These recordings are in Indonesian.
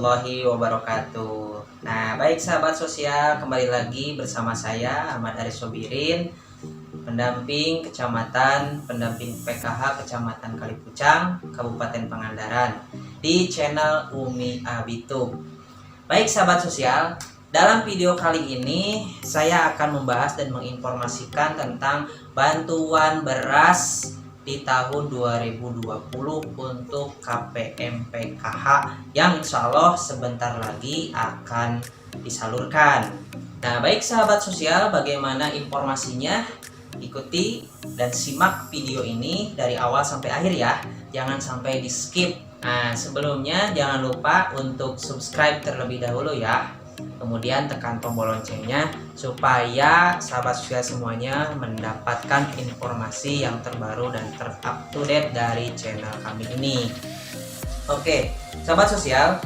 warahmatullahi wabarakatuh. Nah, baik sahabat sosial, kembali lagi bersama saya Ahmad Aris Sobirin, pendamping PKH Kecamatan Kalipucang, Kabupaten Pangandaran, di channel Umi Abitub. Baik sahabat sosial, dalam video kali ini saya akan membahas dan menginformasikan tentang bantuan beras di tahun 2020 untuk KPM PKH yang insya Allah sebentar lagi akan disalurkan. Nah, baik sahabat sosial, bagaimana informasinya? Ikuti dan simak video ini dari awal sampai akhir ya, jangan sampai di skip. Nah, sebelumnya jangan lupa untuk subscribe terlebih dahulu ya, kemudian tekan tombol loncengnya supaya sahabat sosial semuanya mendapatkan informasi yang terbaru dan terupdate dari channel kami ini. Oke, sahabat sosial,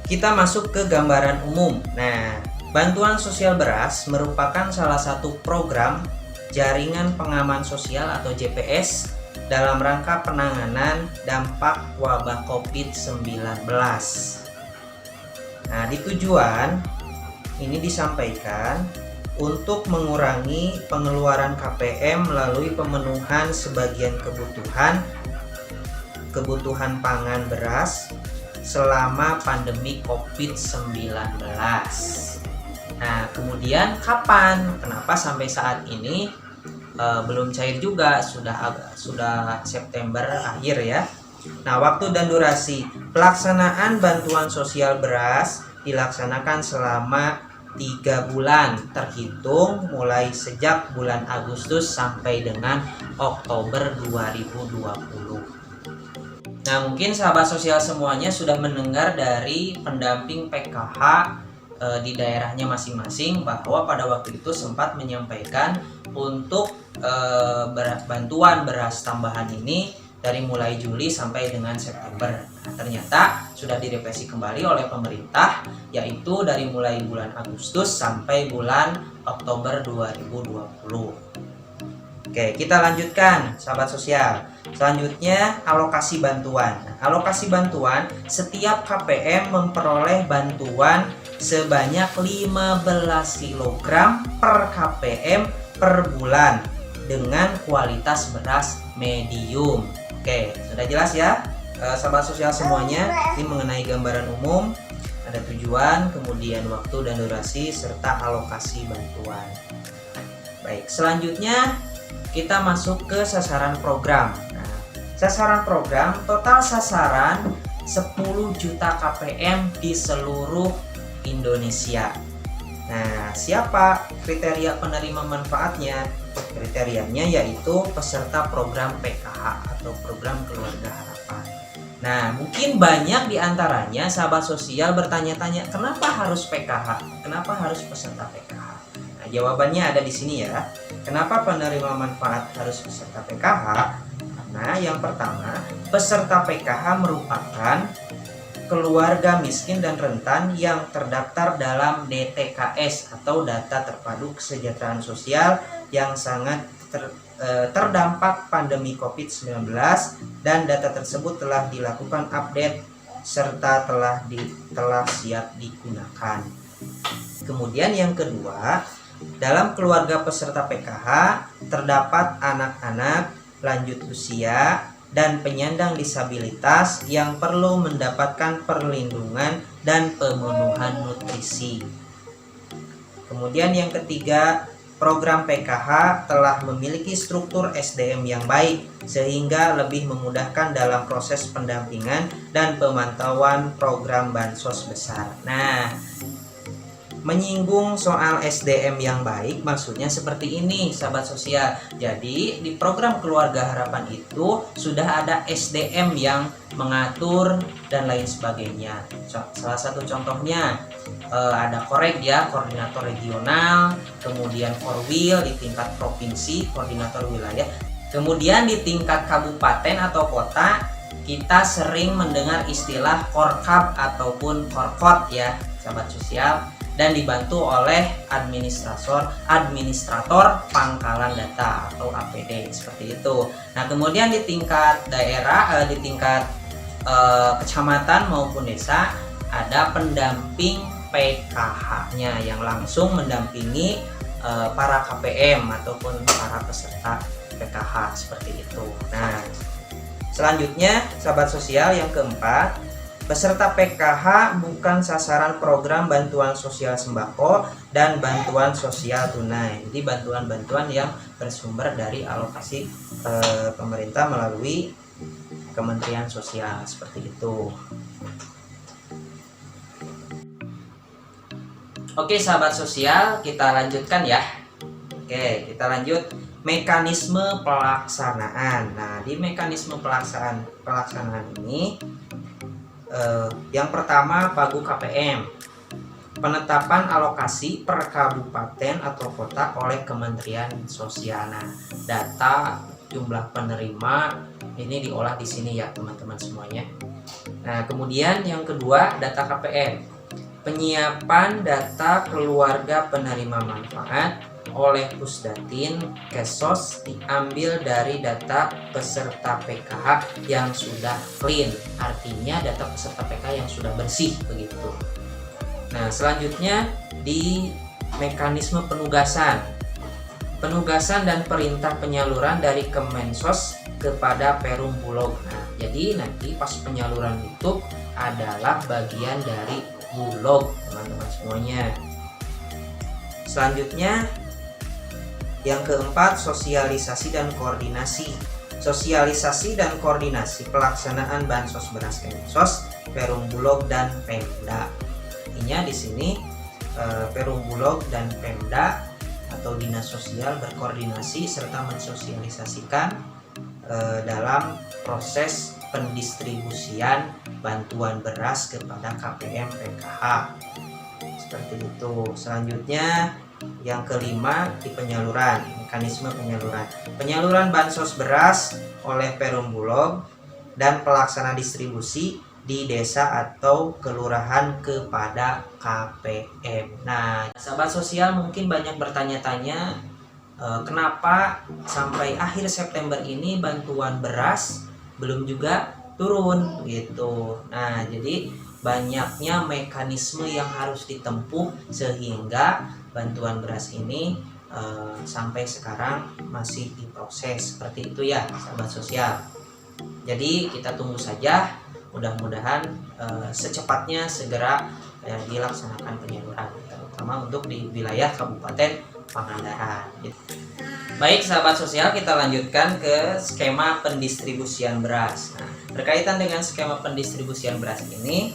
kita masuk ke gambaran umum. Nah, bantuan sosial beras merupakan salah satu program jaringan pengaman sosial atau JPS dalam rangka penanganan dampak wabah COVID-19. Nah, di tujuan ini disampaikan untuk mengurangi pengeluaran KPM melalui pemenuhan sebagian kebutuhan pangan beras selama pandemi COVID-19. Nah, kemudian kapan? Kenapa sampai saat ini belum cair juga? Sudah September akhir ya. Nah, waktu dan durasi pelaksanaan bantuan sosial beras dilaksanakan selama 3 bulan terhitung mulai sejak bulan Agustus sampai dengan Oktober 2020. Nah, mungkin sahabat sosial semuanya sudah mendengar dari pendamping PKH di daerahnya masing-masing bahwa pada waktu itu sempat menyampaikan untuk bantuan beras tambahan ini dari mulai Juli sampai dengan September. Nah, ternyata sudah direvisi kembali oleh pemerintah, yaitu dari mulai bulan Agustus sampai bulan Oktober 2020. Oke, kita lanjutkan sahabat sosial. Selanjutnya alokasi bantuan. Nah, alokasi bantuan, setiap KPM memperoleh bantuan sebanyak 15 kg per KPM per bulan dengan kualitas beras medium. Oke, sudah jelas ya sahabat sosial semuanya. Ini mengenai gambaran umum, ada tujuan, kemudian waktu dan durasi, serta alokasi bantuan. Baik, selanjutnya kita masuk ke sasaran program. Nah, sasaran program, total sasaran 10 juta KPM di seluruh Indonesia. Nah, siapa kriteria penerima manfaatnya? Kriterianya yaitu peserta program PKH atau program Keluarga Harapan. Nah, mungkin banyak diantaranya sahabat sosial bertanya-tanya, kenapa harus PKH? Kenapa harus peserta PKH? Nah, jawabannya ada di sini ya. Kenapa penerima manfaat harus peserta PKH? Karena yang pertama, peserta PKH merupakan keluarga miskin dan rentan yang terdaftar dalam DTKS atau Data Terpadu Kesejahteraan Sosial yang sangat terdampak pandemi COVID-19, dan data tersebut telah dilakukan update serta telah siap digunakan. Kemudian yang kedua, dalam keluarga peserta PKH terdapat anak-anak lanjut usia dan penyandang disabilitas yang perlu mendapatkan perlindungan dan pemenuhan nutrisi. Kemudian yang ketiga, program PKH telah memiliki struktur SDM yang baik sehingga lebih memudahkan dalam proses pendampingan dan pemantauan program bansos besar. Nah, menyinggung soal SDM yang baik maksudnya seperti ini sahabat sosial. Jadi di program Keluarga Harapan itu sudah ada SDM yang mengatur dan lain sebagainya. Salah satu contohnya ada Korek ya, koordinator regional, kemudian Korwil di tingkat provinsi, koordinator wilayah. Kemudian di tingkat kabupaten atau kota kita sering mendengar istilah Korkap ataupun Korkot ya sahabat sosial, dan dibantu oleh administrator pangkalan data atau APD seperti itu. Nah, kemudian di tingkat daerah, di tingkat kecamatan maupun desa ada pendamping PKH-nya yang langsung mendampingi para KPM ataupun para peserta PKH seperti itu. Nah, selanjutnya sahabat sosial yang keempat, peserta PKH bukan sasaran program bantuan sosial sembako dan bantuan sosial tunai. Jadi bantuan-bantuan yang bersumber dari alokasi pemerintah melalui Kementerian Sosial seperti itu. Oke sahabat sosial, kita lanjutkan ya. Oke, kita lanjut mekanisme pelaksanaan. Nah, di mekanisme pelaksanaan ini yang pertama pagu KPM, penetapan alokasi per kabupaten atau kota oleh Kementerian Sosial. Nah, data jumlah penerima ini diolah di sini ya teman-teman semuanya. Nah, kemudian yang kedua data KPM, penyiapan data keluarga penerima manfaat oleh Pusdatin Kesos diambil dari data peserta PKH yang sudah clean, artinya data peserta PKH yang sudah bersih begitu. Nah, selanjutnya di mekanisme penugasan dan perintah penyaluran dari Kemensos kepada Perum Bulog. Nah, jadi nanti pas penyaluran itu adalah bagian dari Bulog teman-teman semuanya. Selanjutnya yang keempat, sosialisasi dan koordinasi. Sosialisasi dan koordinasi pelaksanaan bansos beras Kemensos, Perum Bulog dan Pemda. Intinya di sini Perum Bulog dan Pemda atau Dinas Sosial berkoordinasi serta mensosialisasikan dalam proses pendistribusian bantuan beras kepada KPM PKH seperti itu. Selanjutnya yang kelima di penyaluran, mekanisme penyaluran bansos beras oleh Perum Bulog dan pelaksana distribusi di desa atau kelurahan kepada KPM. Nah, sahabat sosial mungkin banyak bertanya-tanya kenapa sampai akhir September ini bantuan beras belum juga turun gitu. Nah, jadi banyaknya mekanisme yang harus ditempuh sehingga bantuan beras ini sampai sekarang masih diproses seperti itu ya sahabat sosial. Jadi kita tunggu saja, mudah-mudahan secepatnya segera dilaksanakan penyaluran, terutama untuk di wilayah Kabupaten Pangandaran. Baik sahabat sosial, kita lanjutkan ke skema pendistribusian beras. Nah, berkaitan dengan skema pendistribusian beras ini,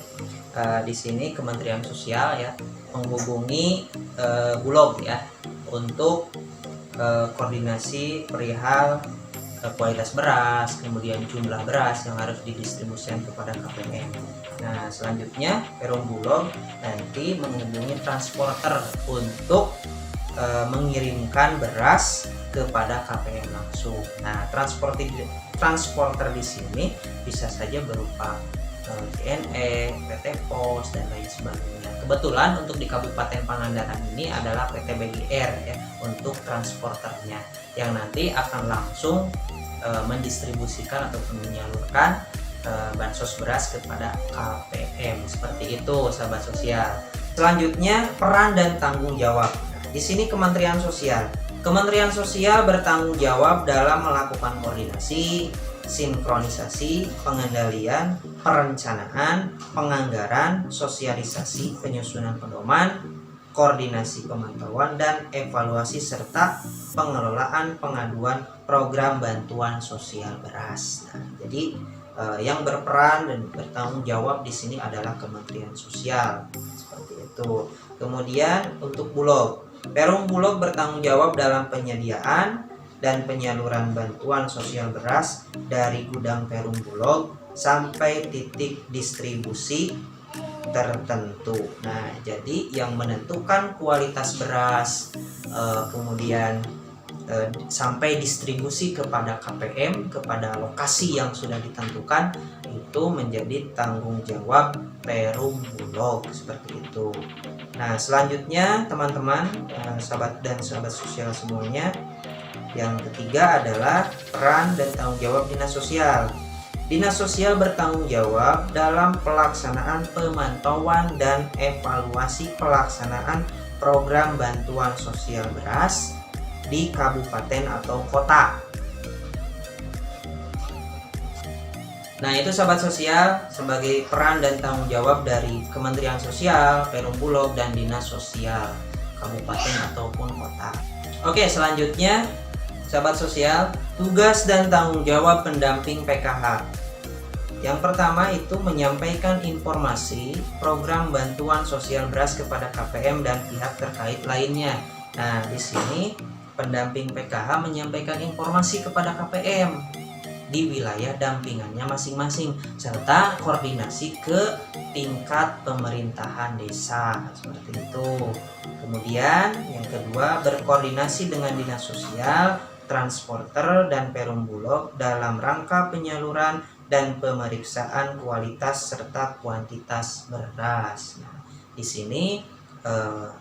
di sini Kementerian Sosial ya menghubungi Bulog ya untuk koordinasi perihal kualitas beras, kemudian jumlah beras yang harus didistribusikan kepada KPM. Nah, selanjutnya Perum Bulog nanti menghubungi transporter untuk mengirimkan beras kepada KPM langsung. Nah, transporter di sini bisa saja berupa JNE, PT Pos dan lain sebagainya. Kebetulan untuk di Kabupaten Pangandaran ini adalah PT BGR ya untuk transporternya yang nanti akan langsung mendistribusikan ataupun menyalurkan bansos beras kepada KPM. Seperti itu sahabat sosial. Selanjutnya peran dan tanggung jawab. Nah, di sini Kementerian Sosial bertanggung jawab dalam melakukan koordinasi, sinkronisasi, pengendalian, perencanaan, penganggaran, sosialisasi, penyusunan pedoman, koordinasi pemantauan dan evaluasi serta pengelolaan pengaduan program bantuan sosial beras. Nah, jadi yang berperan dan bertanggung jawab di sini adalah Kementerian Sosial seperti itu. Kemudian untuk Bulog, Perum Bulog bertanggung jawab dalam penyediaan dan penyaluran bantuan sosial beras dari gudang Perum Bulog sampai titik distribusi tertentu. Nah, jadi yang menentukan kualitas beras kemudian sampai distribusi kepada KPM, kepada lokasi yang sudah ditentukan, itu menjadi tanggung jawab Perum Bulog seperti itu. Nah, selanjutnya teman-teman, sahabat dan sahabat sosial semuanya, yang ketiga adalah peran dan tanggung jawab Dinas Sosial. Dinas Sosial bertanggung jawab dalam pelaksanaan pemantauan dan evaluasi pelaksanaan program bantuan sosial beras di kabupaten atau kota. Nah, itu sahabat sosial sebagai peran dan tanggung jawab dari Kementerian Sosial, Perum Bulog, dan Dinas Sosial kabupaten ataupun kota. Oke, selanjutnya sahabat sosial, tugas dan tanggung jawab pendamping PKH. Yang pertama itu menyampaikan informasi program bantuan sosial beras kepada KPM dan pihak terkait lainnya. Nah, di sini pendamping PKH menyampaikan informasi kepada KPM di wilayah dampingannya masing-masing serta koordinasi ke tingkat pemerintahan desa seperti itu. Kemudian yang kedua, berkoordinasi dengan Dinas Sosial, Transporter, dan Perum Bulog dalam rangka penyaluran dan pemeriksaan kualitas serta kuantitas beras. Nah, di sini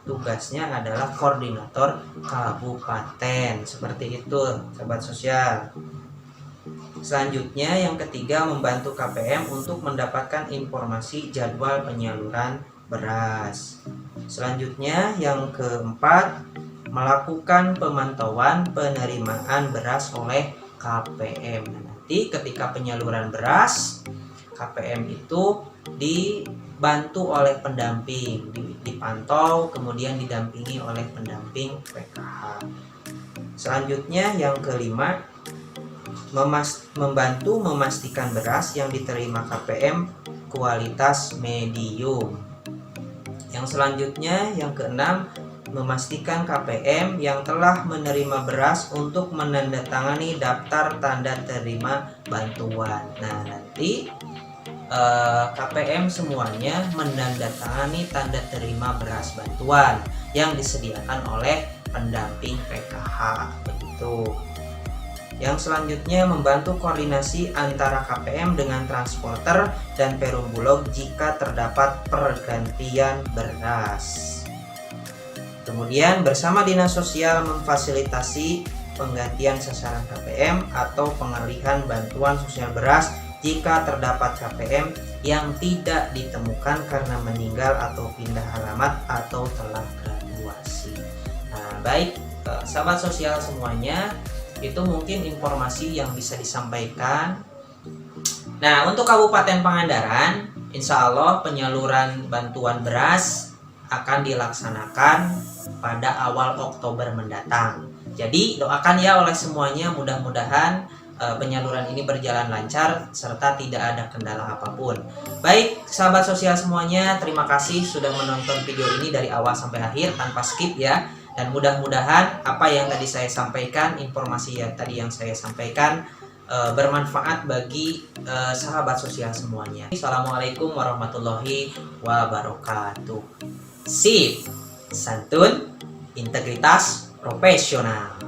tugasnya adalah koordinator kabupaten seperti itu sahabat sosial. Selanjutnya yang ketiga, membantu KPM untuk mendapatkan informasi jadwal penyaluran beras. Selanjutnya yang keempat, melakukan pemantauan penerimaan beras oleh KPM. Nanti ketika penyaluran beras, KPM itu dibantu oleh pendamping, dipantau kemudian didampingi oleh pendamping PKH. Selanjutnya yang kelima, membantu memastikan beras yang diterima KPM kualitas medium. Yang selanjutnya yang keenam, memastikan KPM yang telah menerima beras untuk menandatangani daftar tanda terima bantuan. Nah, nanti KPM semuanya menandatangani tanda terima beras bantuan yang disediakan oleh pendamping PKH begitu. Yang selanjutnya, membantu koordinasi antara KPM dengan transporter dan Perum Bulog jika terdapat pergantian beras. Kemudian bersama Dinas Sosial memfasilitasi penggantian sasaran KPM atau pengalihan bantuan sosial beras jika terdapat KPM yang tidak ditemukan karena meninggal atau pindah alamat atau telah graduasi. Nah, baik sahabat sosial semuanya, itu mungkin informasi yang bisa disampaikan. Nah, untuk Kabupaten Pangandaran, insya Allah penyaluran bantuan beras akan dilaksanakan pada awal Oktober mendatang. Jadi doakan ya oleh semuanya, mudah-mudahan penyaluran ini berjalan lancar serta tidak ada kendala apapun. Baik sahabat sosial semuanya, terima kasih sudah menonton video ini dari awal sampai akhir tanpa skip ya. Dan mudah-mudahan apa yang tadi saya sampaikan, informasi yang tadi yang saya sampaikan bermanfaat bagi sahabat sosial semuanya. Assalamualaikum warahmatullahi wabarakatuh. Sip, santun, integritas, profesional.